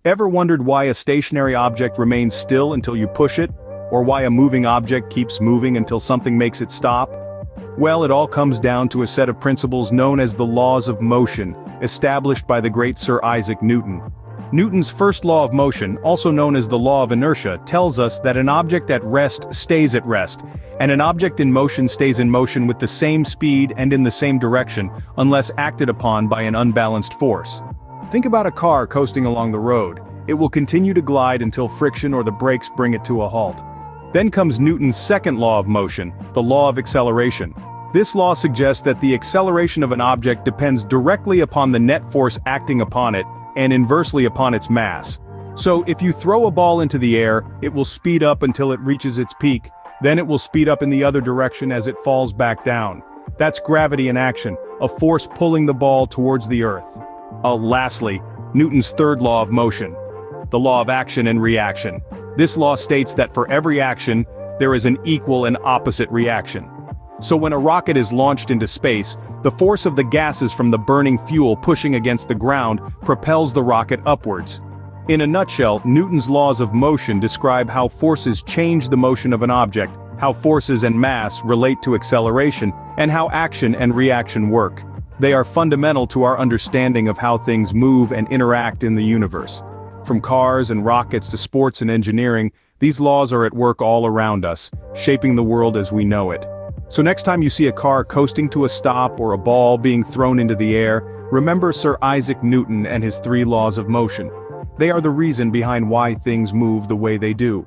Ever wondered why a stationary object remains still until you push it? Or why a moving object keeps moving until something makes it stop? Well, it all comes down to a set of principles known as the laws of motion, established by the great Sir Isaac Newton. Newton's first law of motion, also known as the law of inertia, tells us that an object at rest stays at rest, and an object in motion stays in motion with the same speed and in the same direction, unless acted upon by an unbalanced force. Think about a car coasting along the road. It will continue to glide until friction or the brakes bring it to a halt. Then comes Newton's second law of motion, the law of acceleration. This law suggests that the acceleration of an object depends directly upon the net force acting upon it, and inversely upon its mass. So if you throw a ball into the air, it will speed up until it reaches its peak, then it will speed up in the other direction as it falls back down. That's gravity in action, a force pulling the ball towards the earth. Lastly, Newton's third law of motion, the law of action and reaction. This law states that for every action, there is an equal and opposite reaction. So when a rocket is launched into space, the force of the gases from the burning fuel pushing against the ground propels the rocket upwards. In a nutshell, Newton's laws of motion describe how forces change the motion of an object, how forces and mass relate to acceleration, and how action and reaction work. They are fundamental to our understanding of how things move and interact in the universe. From cars and rockets to sports and engineering, these laws are at work all around us, shaping the world as we know it. So next time you see a car coasting to a stop or a ball being thrown into the air, remember Sir Isaac Newton and his 3 laws of motion. They are the reason behind why things move the way they do.